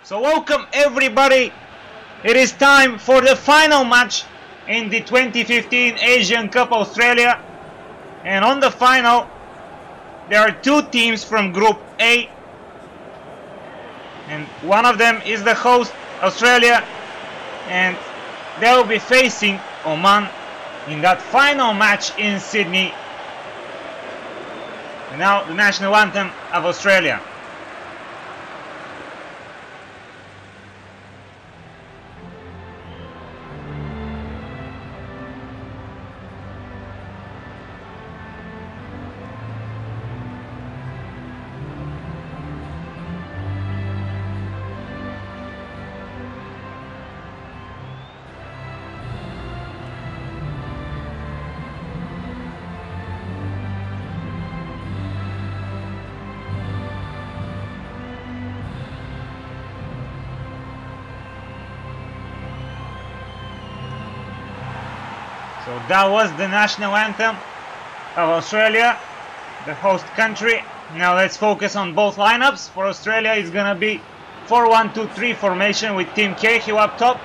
So welcome everybody. It is time for the final match in the 2015 Asian Cup Australia. And on the final, there are two teams from Group A. And one of them is the host, Australia. And they will be facing Oman in that final match in Sydney. And now the national anthem of Australia. So that was the national anthem of Australia, the host country. Now let's focus on both lineups. For Australia, it's gonna be 4-1-2-3 formation with Tim Cahill up top.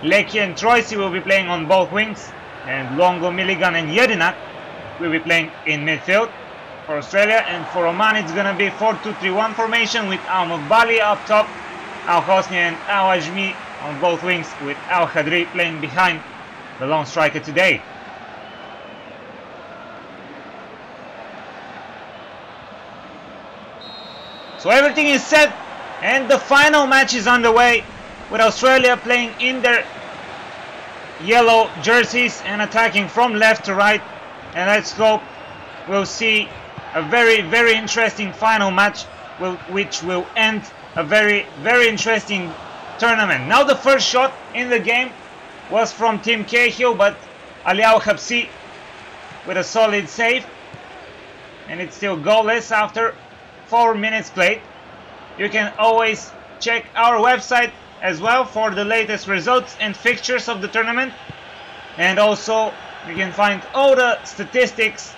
Leckie and Troisi will be playing on both wings, and Longo, Milligan and Jedinak will be playing in midfield for Australia. And for Oman, it's gonna be 4-2-3-1 formation with Al Mukbali up top, Al Hosni and Al Ajmi on both wings, with Al Khadri playing behind the lone striker today. So everything is set and the final match is underway, with Australia playing in their yellow jerseys and attacking from left to right. And let's hope we'll see a very interesting final match, which will end a very interesting tournament. Now the first shot in the game was from Tim Cahill, but Ali Al-Habsi with a solid save, and it's still goalless after 4 minutes played. You can always check our website as well for the latest results and fixtures of the tournament, and also you can find all the statistics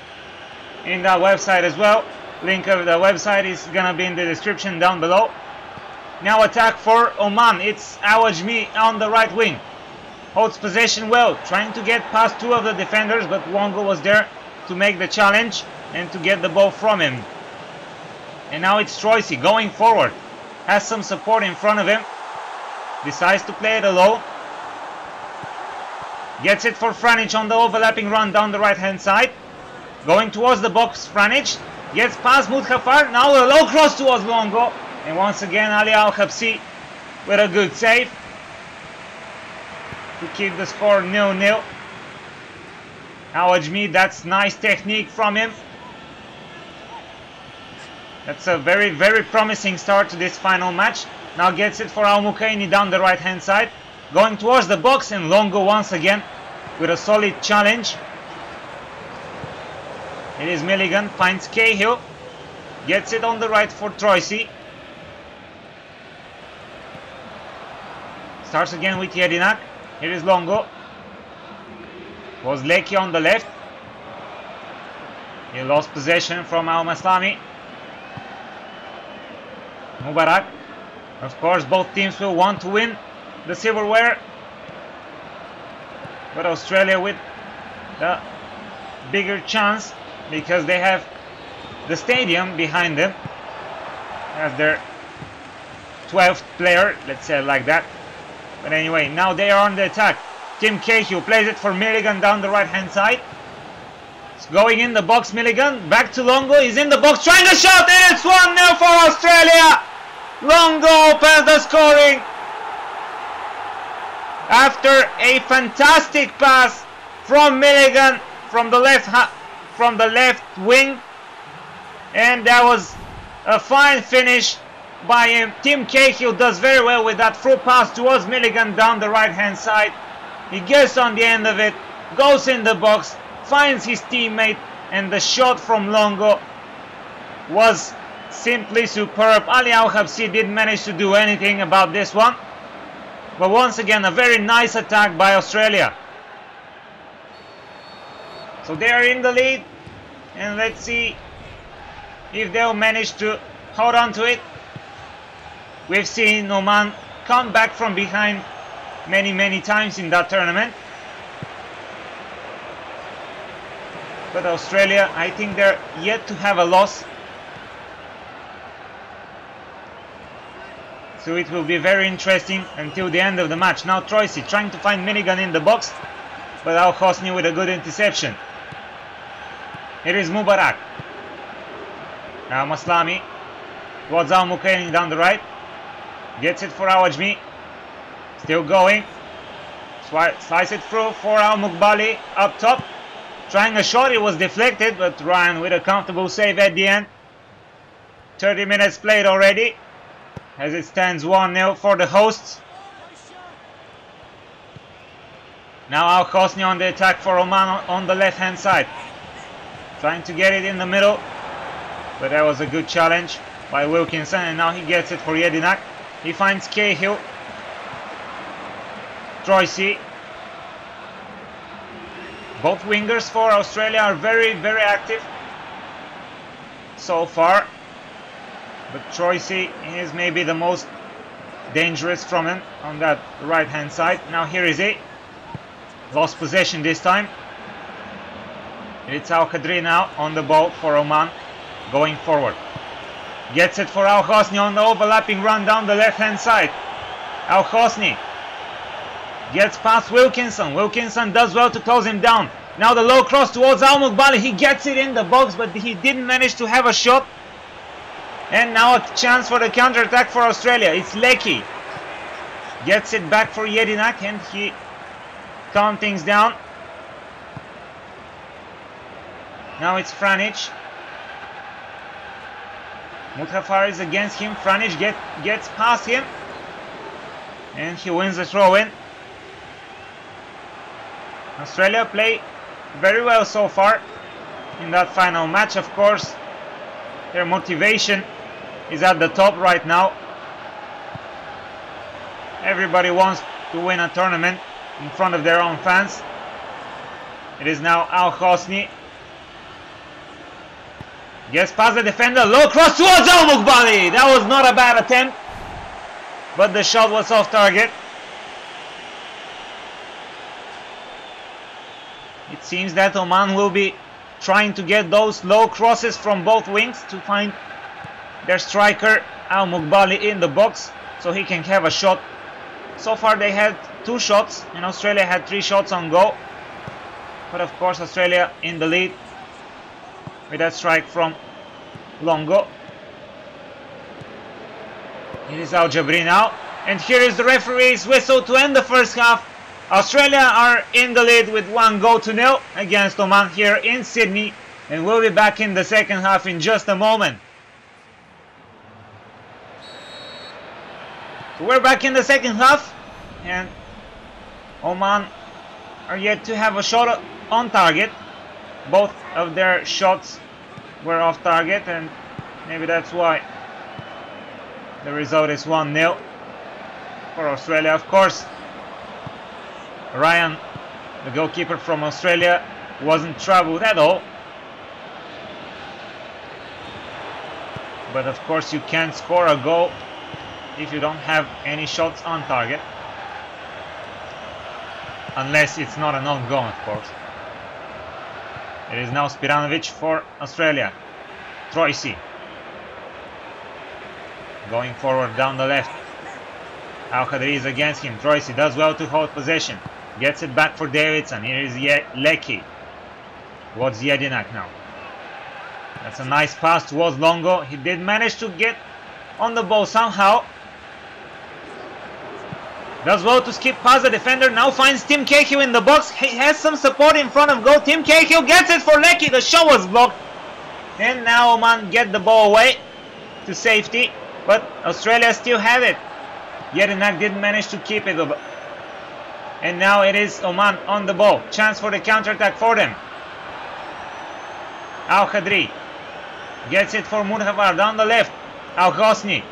in that website as well. Link of the website is gonna be in the description down below. Now attack for Oman, it's Al Ajmi on the right wing. Holds possession well, trying to get past two of the defenders, but Longo was there to make the challenge and to get the ball from him. And now it's Troisi going forward. Has some support in front of him. Decides to play it alone. Gets it for Franic on the overlapping run down the right hand side. Going towards the box, Franic gets past Mudhafar. Now a low cross towards Longo. And once again Ali Al-Habsi with a good save to keep the score 0-0. Al Ajmi, that's nice technique from him. That's a very promising start to this final match. Now gets it for Al Mukaini down the right hand side. Going towards the box, and Longo once again with a solid challenge. It is Milligan, finds Cahill. Gets it on the right for Troisi. Starts again with Jedinak. Here is Longo. Was Leckie on the left. He lost possession from Al Maslami. Mubarak. Of course, both teams will want to win the silverware, but Australia with the bigger chance because they have the stadium behind them as their 12th player, let's say it like that. But anyway, now they are on the attack. Tim Cahill plays it for Milligan down the right hand side. It's going in the box, Milligan. Back to Longo. He's in the box trying to shot, and it's 1-0 for Australia. Longo opens the scoring after a fantastic pass from Milligan from the left wing, and that was a fine finish by him. Tim Cahill does very well with that through pass towards Milligan down the right hand side. He gets on the end of it, goes in the box, finds his teammate, and the shot from Longo was simply superb. Ali Al-Habsi didn't manage to do anything about this one, but once again a very nice attack by Australia. So they are in the lead, and let's see if they'll manage to hold on to it. We've seen Oman come back from behind many times in that tournament. But Australia, I think they're yet to have a loss. So it will be very interesting until the end of the match. Now Troisi trying to find Minigun in the box, but Al Hosni with a good interception. Here is Mubarak. Now Maslami towards Al Mukaini down the right. Gets it for Awajmi. Still going. Slice it through for Al Mukbali up top. Trying a shot, it was deflected, but Ryan with a comfortable save at the end. 30 minutes played already, as it stands 1-0 for the hosts. Now Al Hosni on the attack for Oman on the left hand side. Trying to get it in the middle, but that was a good challenge by Wilkinson, and now he gets it for Jedinak. He finds Cahill. Troisi. Both wingers for Australia are very active so far, but Troisi is maybe the most dangerous from him on that right hand side. Now here is it. Lost possession this time. It's Al Khadri now on the ball for Oman, going forward. Gets it for Al Hosni on the overlapping run down the left hand side. Al Hosni gets past Wilkinson. Wilkinson does well to close him down. Now the low cross towards Al Mukbali. He gets it in the box, but he didn't manage to have a shot. And now a chance for the counter-attack for Australia. It's Lecky. Gets it back for Jedinak, and he calms things down. Now it's Franic. Mutrafar is against him. Franic gets past him, and he wins the throw-in. Australia play very well so far in that final match. Of course, their motivation is at the top right now. Everybody wants to win a tournament in front of their own fans. It is now Al Hosni. Gets past the defender. Low cross towards Al Mukbali. That was not a bad attempt, but the shot was off target. It seems that Oman will be trying to get those low crosses from both wings to find their striker Al Mukbali in the box so he can have a shot. So far they had 2 shots and Australia had 3 shots on goal. But of course Australia in the lead with that strike from Longo. It is Al Jabri now. And here is the referee's whistle to end the first half. Australia are in the lead with 1-0 against Oman here in Sydney, and we'll be back in the second half in just a moment. So we're back in the second half, and Oman are yet to have a shot on target. Both of their shots were off target, and maybe that's why the result is 1-0 for Australia. Of course, Ryan, the goalkeeper from Australia, wasn't troubled at all. But of course you can't score a goal if you don't have any shots on target. Unless it's not an own goal, of course. It is now Spiranovic for Australia. Troisi. Going forward down the left. Al Khadri is against him. Troisi does well to hold possession. Gets it back for Davidson. Here is Lecky. Towards Jedinak now. That's a nice pass towards Longo. He did manage to get on the ball somehow. Does well to skip past the defender. Now finds Tim Cahill in the box. He has some support in front of goal. Tim Cahill gets it for Lecky. The shot was blocked. And now Oman get the ball away to safety. But Australia still had it. Jedinak didn't manage to keep it. And now it is Oman on the ball. Chance for the counter-attack for them. Al Khadri gets it for Murhavar down the left. Al Hosni.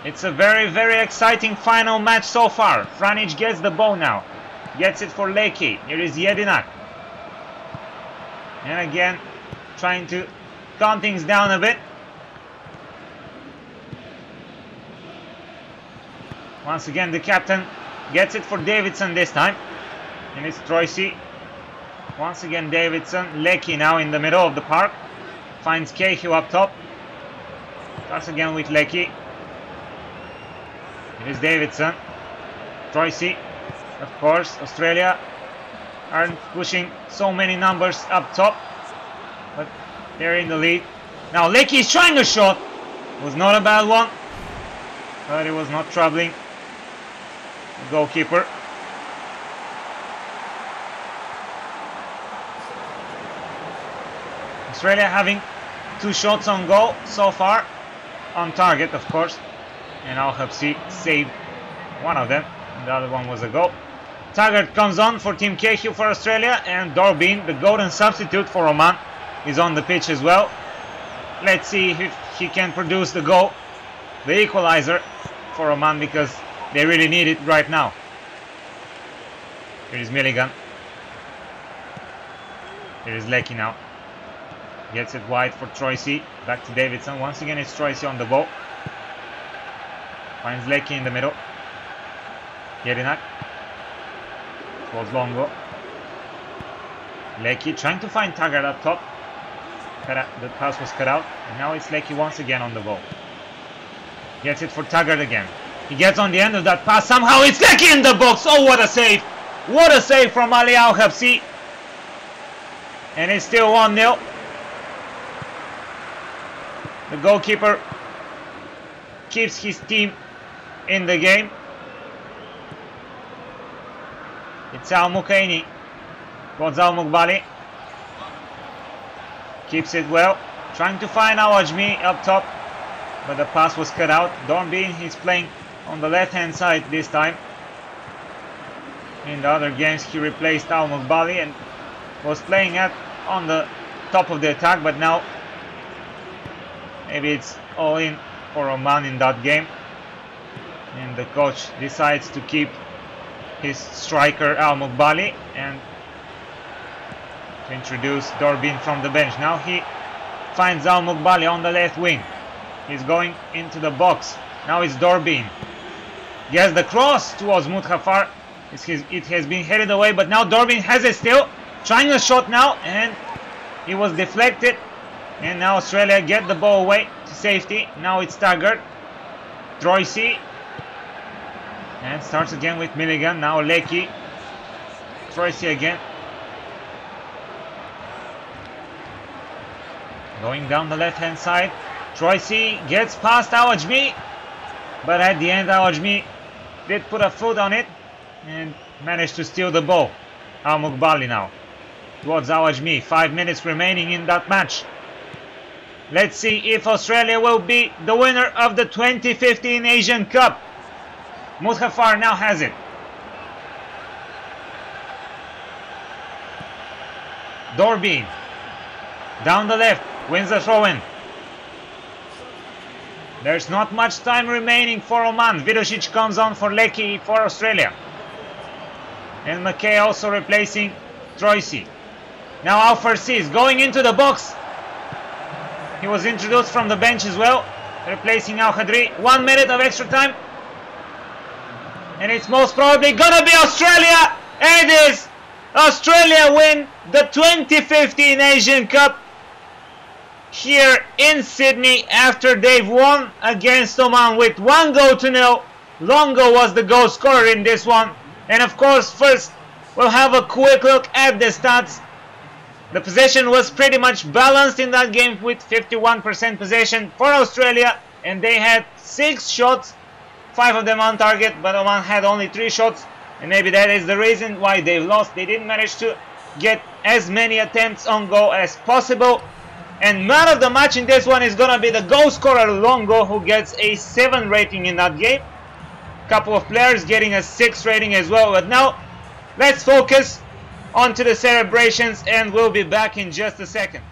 It's a very exciting final match so far. Franic gets the ball now. Gets it for Lecky. Here is Jedinak. And again, trying to calm things down a bit. Once again, the captain gets it for Davidson this time. And it's Troisi. Once again, Davidson. Lecky now in the middle of the park. Finds Cahill up top. Starts again with Lecky. It is Davidson. Troisi. Of course, Australia aren't pushing so many numbers up top. But they're in the lead. Now Lecky is trying a shot. It was not a bad one. But it was not troubling the goalkeeper. Australia having 2 shots on goal so far. On target, of course. And AFC saved one of them. The other one was a goal. Taggart comes on for Team Cahill for Australia. And Dorbin, the golden substitute for Oman, is on the pitch as well. Let's see if he can produce the goal, the equalizer for Oman, because they really need it right now. Here is Milligan. Here is Lecky now. Gets it wide for Troisi. Back to Davidson. Once again, it's Troisi on the ball. Finds Lecky in the middle. Jedinak. Towards Longo. Lecky trying to find Taggart up top. The pass was cut out. And now it's Lecky once again on the ball. Gets it for Taggart again. He gets on the end of that pass. Somehow it's Lecky in the box. Oh, what a save. What a save from Ali Al-Habsi. And it's still 1-0. The goalkeeper keeps his team in the game. It's Al Mukaini. Towards Al Mugbali. Keeps it well. Trying to find Al Ajmi up top. But the pass was cut out. Dornbin, he's playing on the left hand side this time. In the other games he replaced Al Mugbali and was playing on the top of the attack, but now maybe it's all in for Oman in that game. And the coach decides to keep his striker Al Mugbali and to introduce Dorbin from the bench. Now he finds Al Mugbali on the left wing. He's going into the box. Now it's Dorbin. He has the cross towards Muthafar. It has been headed away, but now Dorbin has it still. Trying a shot now, and it was deflected. And now Australia get the ball away to safety. Now it's Taggart. Troisi. And starts again with Milligan. Now Lecky. Troisi again. Going down the left hand side. Troisi gets past Awajmi. But at the end Awajmi did put a foot on it and managed to steal the ball. Al Mugbali now towards Awajmi. 5 minutes remaining in that match. Let's see if Australia will be the winner of the 2015 Asian Cup. Muthafar now has it. Dorbin down the left, wins the throw-in. There's not much time remaining for Oman. Vidosic comes on for Lecky for Australia. And McKay also replacing Troisi. Now Al Farsi is going into the box. He was introduced from the bench as well, replacing Al Khadri. 1 minute of extra time. And it's most probably gonna be Australia. And it is. Australia win the 2015 Asian Cup here in Sydney after they've won against Oman with 1-0. Longo was the goal scorer in this one. And of course, first we'll have a quick look at the stats. The possession was pretty much balanced in that game with 51% possession for Australia, and they had 6 shots, 5 of them on target, but Oman had only 3 shots, and maybe that is the reason why they lost. They didn't manage to get as many attempts on goal as possible. And man of the match in this one is gonna be the goal scorer Longo, who gets a 7 rating in that game. Couple of players getting a 6 rating as well. But now let's focus onto the celebrations, and we'll be back in just a second.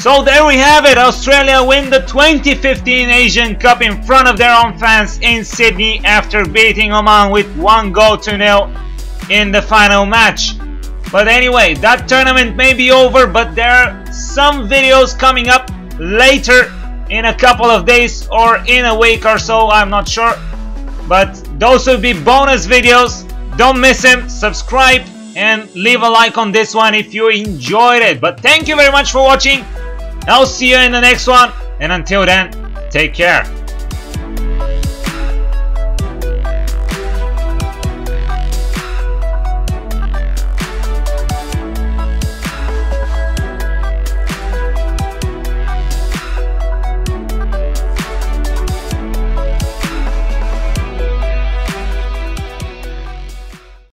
So there we have it. Australia win the 2015 Asian Cup in front of their own fans in Sydney after beating Oman with 1-0 in the final match. But anyway, that tournament may be over, but there are some videos coming up later in a couple of days or in a week or so, I'm not sure. But those will be bonus videos. Don't miss them. Subscribe and leave a like on this one if you enjoyed it. But thank you very much for watching. I'll see you in the next one, and until then, take care.